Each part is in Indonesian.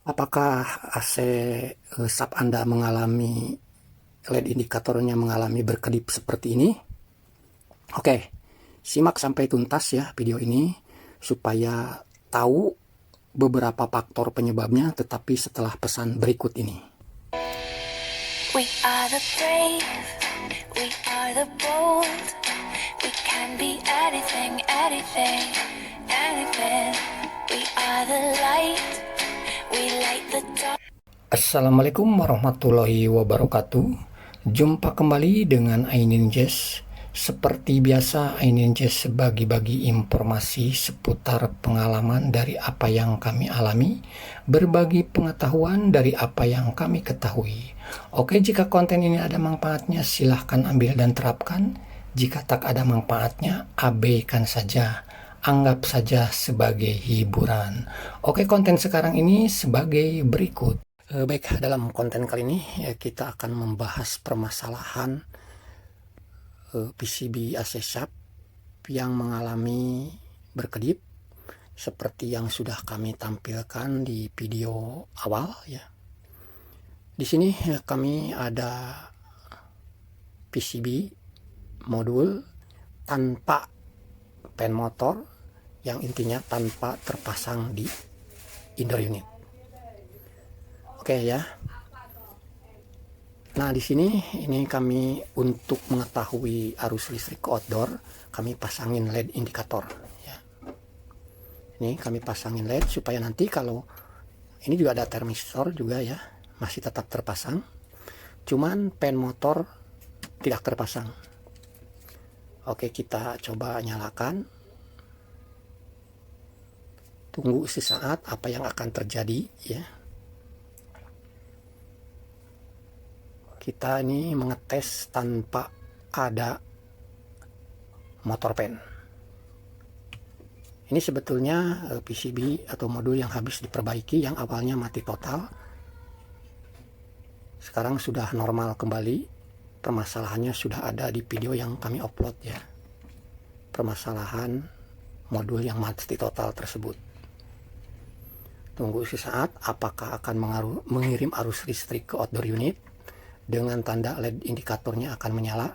Apakah AC sub Anda mengalami LED indikatornya mengalami berkedip seperti ini? Oke, simak sampai tuntas ya video ini supaya tahu beberapa faktor penyebabnya, tetapi setelah pesan berikut ini. We are the brave, we are the bold, we can be anything, anything, anything. We are the light, we light the dark. Assalamualaikum warahmatullahi wabarakatuh. Jumpa kembali dengan Ainin Jazz. Seperti biasa, Ainin Jazz bagi-bagi informasi seputar pengalaman dari apa yang kami alami, berbagi pengetahuan dari apa yang kami ketahui. Oke, jika konten ini ada manfaatnya, silahkan ambil dan terapkan. Jika tak ada manfaatnya, abaikan saja. Anggap saja sebagai hiburan. Oke, konten sekarang ini sebagai berikut. Baik, dalam konten kali ini kita akan membahas permasalahan PCB AC sub yang mengalami berkedip seperti yang sudah kami tampilkan di video awal ya. Di sini kami ada PCB modul tanpa pen motor yang intinya tanpa terpasang di indoor unit. Oke ya. Nah, di sini ini kami untuk mengetahui arus listrik ke outdoor, kami pasangin LED indikator ya. Ini kami pasangin LED supaya nanti kalau ini juga ada termistor juga ya, masih tetap terpasang. Cuman pen motor tidak terpasang. Oke, kita coba nyalakan. Tunggu sesaat apa yang akan terjadi ya. Kita ini mengetes tanpa ada motor pen. Ini sebetulnya PCB atau modul yang habis diperbaiki, yang awalnya mati total. Sekarang sudah normal kembali. Permasalahannya sudah ada di video yang kami upload ya. Permasalahan modul yang mati total tersebut. Tunggu sesaat apakah akan mengirim arus listrik ke outdoor unit. Dengan tanda LED indikatornya akan menyala.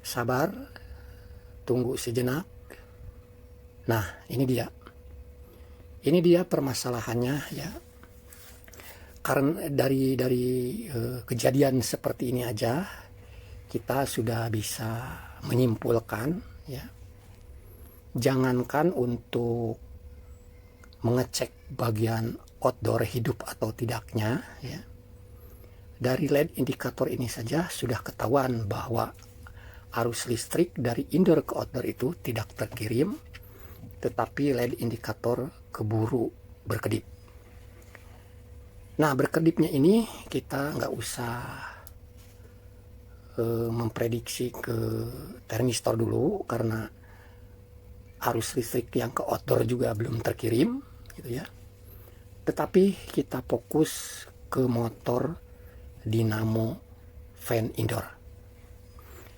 Sabar, tunggu sejenak. Nah, ini dia. Ini dia permasalahannya ya. Karena dari kejadian seperti ini aja kita sudah bisa menyimpulkan ya. Jangankan untuk mengecek bagian outdoor hidup atau tidaknya ya. Dari LED indikator ini saja sudah ketahuan bahwa arus listrik dari indoor ke outdoor itu tidak terkirim, tetapi LED indikator keburu berkedip. Nah, berkedipnya ini kita nggak usah memprediksi ke termistor dulu, karena arus listrik yang ke outdoor juga belum terkirim gitu ya. Tetapi kita fokus ke motor dinamo fan indoor.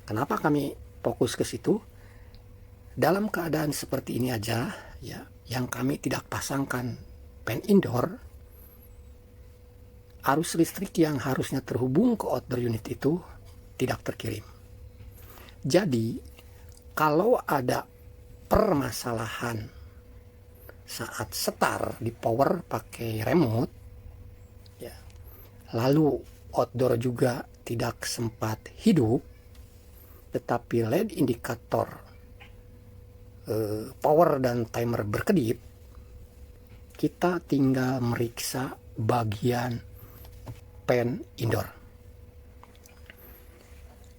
Kenapa kami fokus ke situ? Dalam keadaan seperti ini aja ya, yang kami tidak pasangkan fan indoor, arus listrik yang harusnya terhubung ke outdoor unit itu tidak terkirim. Jadi kalau ada permasalahan saat setar di power pakai remote ya, lalu outdoor juga tidak sempat hidup, tetapi LED indikator power dan timer berkedip, kita tinggal meriksa bagian pen indoor.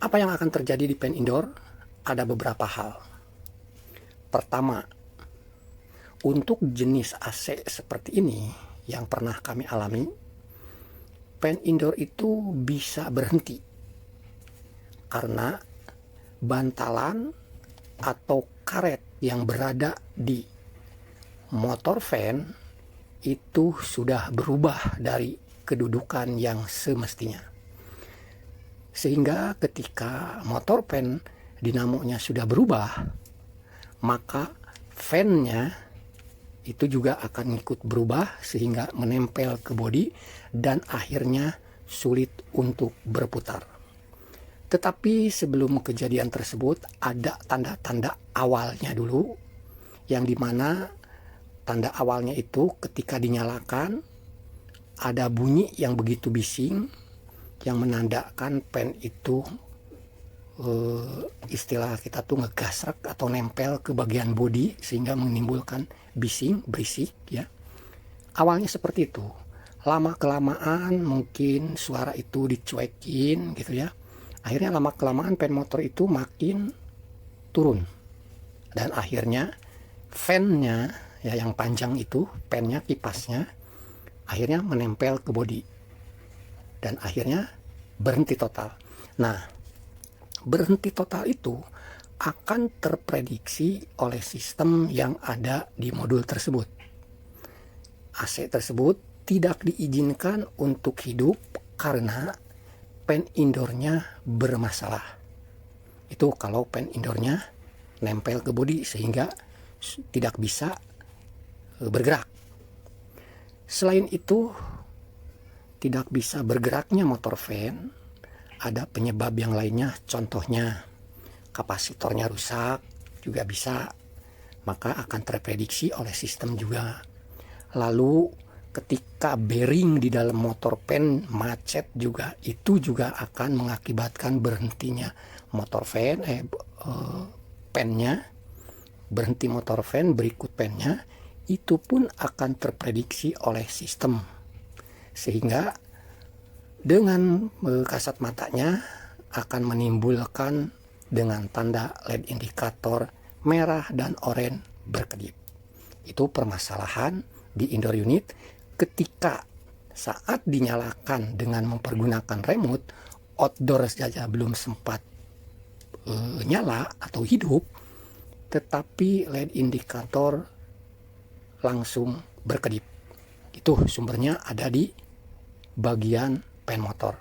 Apa yang akan terjadi di pen indoor? Ada beberapa hal. Pertama, untuk jenis AC seperti ini yang pernah kami alami, pen indoor itu bisa berhenti karena bantalan atau karet yang berada di motor fan itu sudah berubah dari kedudukan yang semestinya. Sehingga ketika motor fan dinamonya sudah berubah, maka fan-nya itu juga akan ikut berubah sehingga menempel ke bodi dan akhirnya sulit untuk berputar. Tetapi sebelum kejadian tersebut ada tanda-tanda awalnya dulu, yang dimana tanda awalnya itu ketika dinyalakan ada bunyi yang begitu bising yang menandakan pen itu istilah kita tuh ngegasrek atau nempel ke bagian bodi sehingga menimbulkan bising, berisik ya. Awalnya seperti itu. Lama kelamaan mungkin suara itu dicuekin gitu ya. Akhirnya lama kelamaan pen motor itu makin turun. Dan akhirnya fan-nya ya yang panjang itu, pennya, kipasnya akhirnya menempel ke bodi. Dan akhirnya berhenti total. Nah, berhenti total itu akan terprediksi oleh sistem yang ada di modul tersebut. AC tersebut tidak diizinkan untuk hidup karena pen indoornya bermasalah. Itu kalau pen indoornya nempel ke bodi sehingga tidak bisa bergerak. Selain itu, tidak bisa bergeraknya motor fan, ada penyebab yang lainnya, contohnya kapasitornya rusak juga bisa, maka akan terprediksi oleh sistem juga. Lalu ketika bearing di dalam motor fan macet juga, itu juga akan mengakibatkan berhentinya motor fan, pennya, berhenti motor fan, berikut pennya, itu pun akan terprediksi oleh sistem. Sehingga dengan kasat matanya akan menimbulkan dengan tanda LED indikator merah dan oranye berkedip. Itu permasalahan di indoor unit ketika saat dinyalakan dengan mempergunakan remote, outdoor saja belum sempat nyala atau hidup, tetapi LED indikator langsung berkedip. Itu sumbernya ada di bagian pen motor.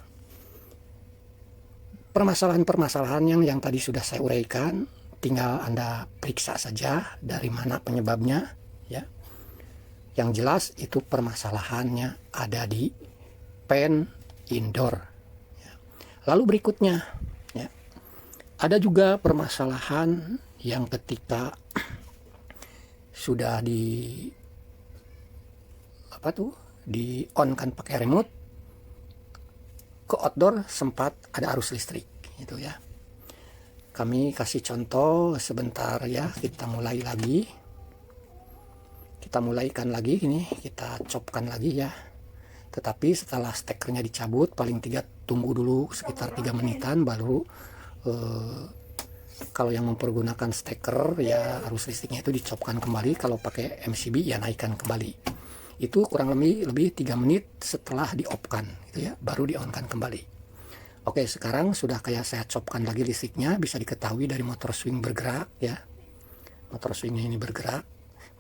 Permasalahan-permasalahan yang tadi sudah saya uraikan, tinggal Anda periksa saja dari mana penyebabnya ya. Yang jelas itu permasalahannya ada di pen indoor ya. Lalu berikutnya ya, ada juga permasalahan yang ketika sudah di on kan pakai remote, ke outdoor sempat ada arus listrik gitu ya. Kami kasih contoh sebentar ya, kita mulaikan lagi ini, kita copkan lagi ya. Tetapi setelah stekernya dicabut, paling tidak tunggu dulu sekitar 3 menitan baru kalau yang mempergunakan steker ya arus listriknya itu dicopkan kembali. Kalau pakai MCB ya naikkan kembali. Itu kurang lebih 3 menit setelah di-off-kan gitu ya, baru di-on-kan kembali. Oke, sekarang sudah kayak saya copkan lagi listriknya, bisa diketahui dari motor swing bergerak ya. Motor swingnya ini bergerak,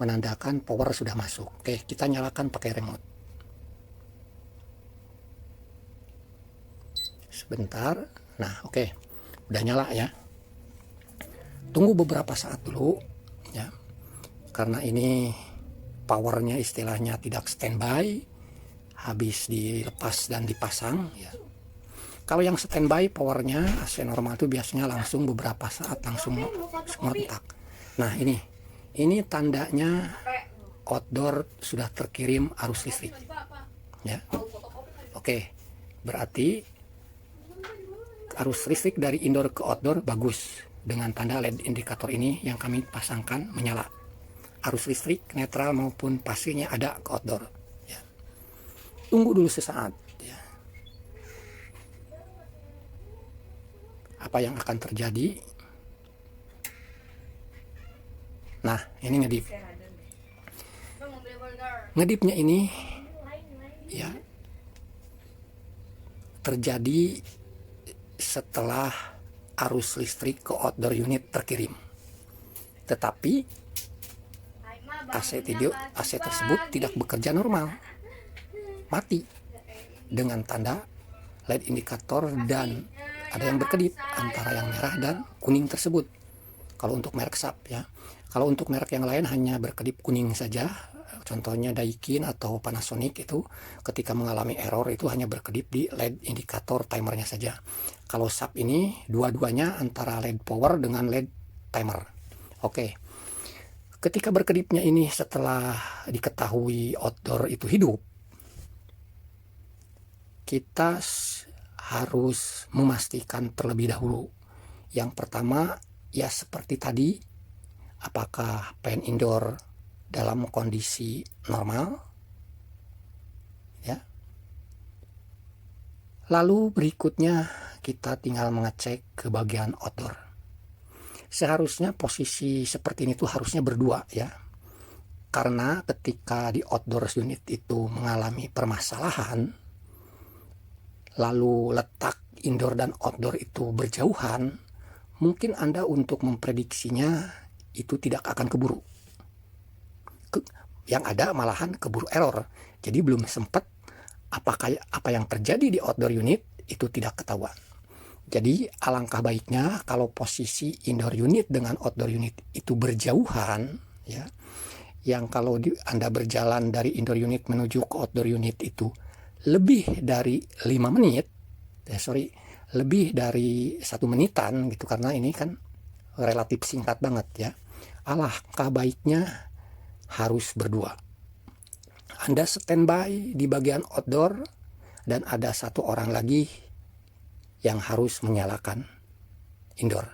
menandakan power sudah masuk. Oke, kita nyalakan pakai remote. Sebentar. Nah, oke. Udah nyala ya. Tunggu beberapa saat dulu ya. Karena ini powernya istilahnya tidak standby, habis dilepas dan dipasang ya. Kalau yang standby powernya AC normal itu biasanya langsung beberapa saat langsung ngontak. Nah ini tandanya outdoor sudah terkirim arus listrik ya. Oke, berarti arus listrik dari indoor ke outdoor bagus dengan tanda LED indikator ini yang kami pasangkan menyala. Arus listrik netral maupun pasirnya ada ke outdoor ya. Tunggu dulu sesaat ya. Apa yang akan terjadi? Nah, ini ngedip. Ngedipnya ini ya terjadi setelah arus listrik ke outdoor unit terkirim. Tetapi AC tersebut tidak bekerja normal, mati dengan tanda LED indikator dan ada yang berkedip antara yang merah dan kuning tersebut. Kalau untuk merek SAP ya. Kalau untuk merek yang lain hanya berkedip kuning saja. Contohnya Daikin atau Panasonic itu ketika mengalami error itu hanya berkedip di LED indikator timernya saja. Kalau SAP ini dua-duanya antara LED power dengan LED timer. Oke. Ketika berkedipnya ini setelah diketahui outdoor itu hidup, kita harus memastikan terlebih dahulu. Yang pertama ya seperti tadi, apakah pen indoor dalam kondisi normal ya. Lalu berikutnya kita tinggal mengecek ke bagian outdoor. Seharusnya posisi seperti ini tuh harusnya berdua ya. Karena ketika di outdoor unit itu mengalami permasalahan, lalu letak indoor dan outdoor itu berjauhan, mungkin Anda untuk memprediksinya itu tidak akan keburu. Yang ada malahan keburu error. Jadi belum sempat apa yang terjadi di outdoor unit itu tidak ketahuan. Jadi alangkah baiknya kalau posisi indoor unit dengan outdoor unit itu berjauhan ya. Yang kalau Anda berjalan dari indoor unit menuju ke outdoor unit itu lebih dari 5 menit, lebih dari 1 menitan gitu, karena ini kan relatif singkat banget ya. Alangkah baiknya harus berdua. Anda standby di bagian outdoor dan ada satu orang lagi yang harus menyalakan indoor.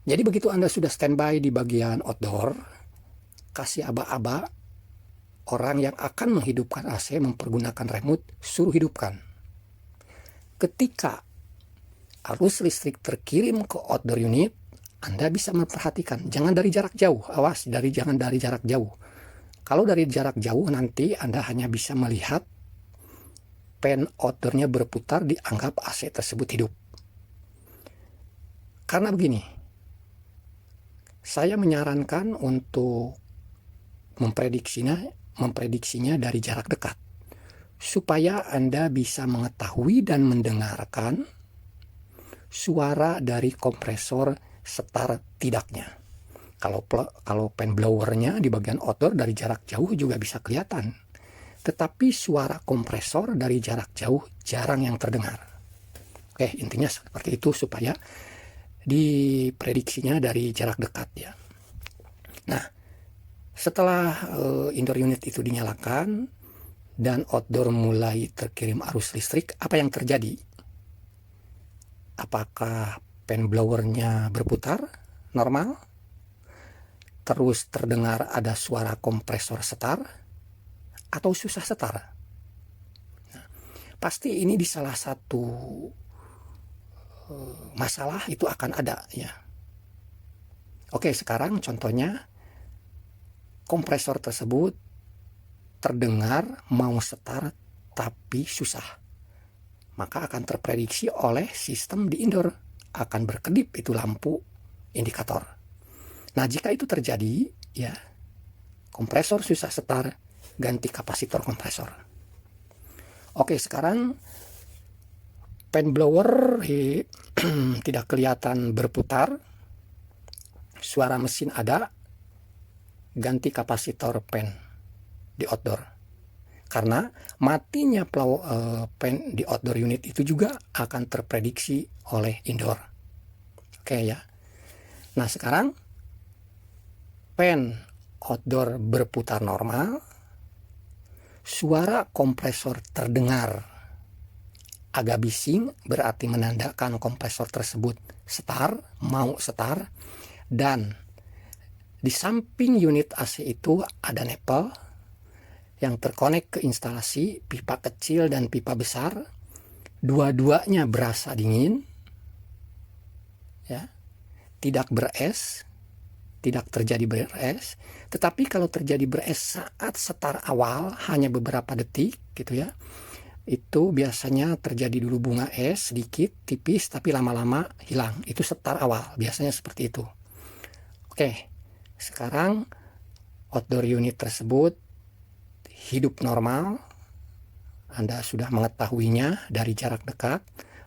Jadi begitu Anda sudah standby di bagian outdoor, kasih aba-aba orang yang akan menghidupkan AC mempergunakan remote, suruh hidupkan. Ketika arus listrik terkirim ke outdoor unit, Anda bisa memperhatikan, jangan dari jarak jauh, awas jangan dari jarak jauh. Kalau dari jarak jauh nanti Anda hanya bisa melihat pen outdoornya berputar, dianggap AC tersebut hidup. Karena begini, saya menyarankan untuk memprediksinya dari jarak dekat, supaya Anda bisa mengetahui dan mendengarkan suara dari kompresor setar tidaknya. Kalau pen blowernya di bagian outdoor dari jarak jauh juga bisa kelihatan, tetapi suara kompresor dari jarak jauh jarang yang terdengar. Oke, intinya seperti itu supaya diprediksinya dari jarak dekat ya. Nah, setelah indoor unit itu dinyalakan dan outdoor mulai terkirim arus listrik, apa yang terjadi? Apakah pen blowernya berputar normal? Terus terdengar ada suara kompresor setar atau susah setar? Nah, pasti ini di salah satu masalah itu akan ada ya. Oke, sekarang contohnya kompresor tersebut terdengar mau setar tapi susah. Maka akan terprediksi oleh sistem di indoor, akan berkedip itu lampu indikator. Nah, jika itu terjadi ya, kompresor susah setar, ganti kapasitor kompresor. Oke, sekarang pen blower tidak kelihatan berputar, suara mesin ada, ganti kapasitor pen di outdoor. Karena matinya pen di outdoor unit itu juga akan terprediksi oleh indoor. Oke ya. Nah, sekarang pen outdoor berputar normal, suara kompresor terdengar agak bising, berarti menandakan kompresor tersebut mau setar, dan di samping unit AC itu ada nepel yang terkonek ke instalasi pipa kecil dan pipa besar. Dua-duanya berasa dingin, ya, tidak beres, tidak terjadi beres. Tetapi kalau terjadi beres saat setar awal hanya beberapa detik, gitu ya, itu biasanya terjadi dulu bunga es sedikit, tipis, tapi lama-lama hilang. Itu setar awal, biasanya seperti itu. Oke, sekarang outdoor unit tersebut hidup normal. Anda sudah mengetahuinya dari jarak dekat,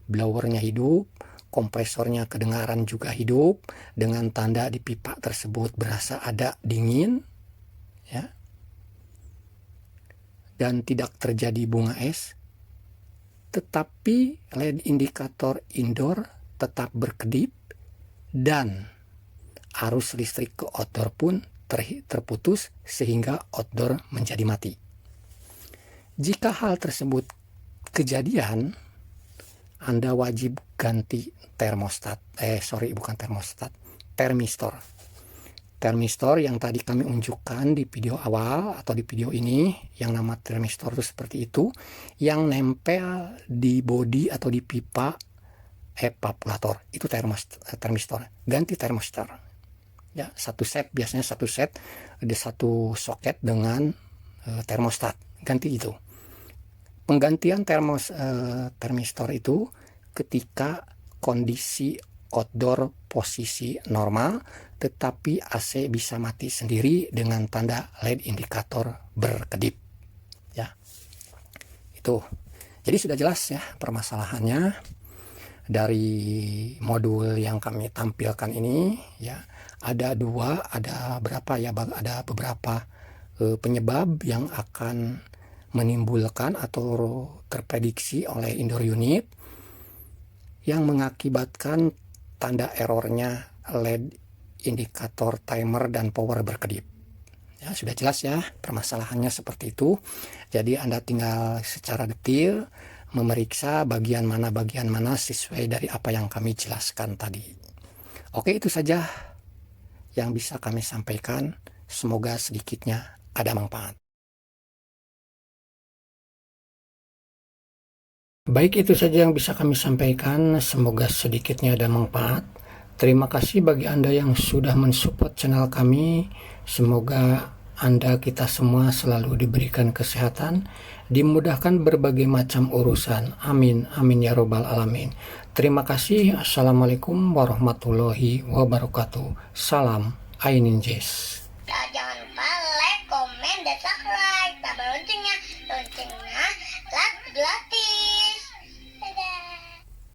blowernya hidup, kompresornya kedengaran juga hidup, dengan tanda di pipa tersebut berasa ada dingin, ya, dan tidak terjadi bunga es. Tetapi LED indikator indoor tetap berkedip dan arus listrik ke outdoor pun terputus sehingga outdoor menjadi mati. Jika hal tersebut kejadian, Anda wajib ganti termistor. Termistor yang tadi kami unjukkan di video awal atau di video ini, yang nama termistor itu seperti itu, yang nempel di bodi atau di pipa evaporator, itu termistor. Ganti termistor. Ya, biasanya satu set ada satu soket dengan termostat. Ganti itu. Penggantian termistor itu ketika kondisi outdoor posisi normal, tetapi AC bisa mati sendiri dengan tanda LED indikator berkedip. Ya, itu. Jadi sudah jelas ya permasalahannya dari modul yang kami tampilkan ini. Ya, ada beberapa penyebab yang akan menimbulkan atau terprediksi oleh indoor unit yang mengakibatkan tanda errornya LED indikator timer dan power berkedip. Ya, sudah jelas ya permasalahannya seperti itu. Jadi Anda tinggal secara detail memeriksa bagian mana sesuai dari apa yang kami jelaskan tadi. Oke, itu saja yang bisa kami sampaikan. Semoga sedikitnya ada manfaat. Baik, itu saja yang bisa kami sampaikan. Semoga sedikitnya ada manfaat. Terima kasih bagi Anda yang sudah mensupport channel kami. Semoga Anda, kita semua selalu diberikan kesehatan, dimudahkan berbagai macam urusan. Amin, amin ya robbal alamin. Terima kasih. Assalamualaikum warahmatullahi wabarakatuh. Salam Aininjaz. Jangan lupa like, komen, dan subscribe. Tambah loncengnya.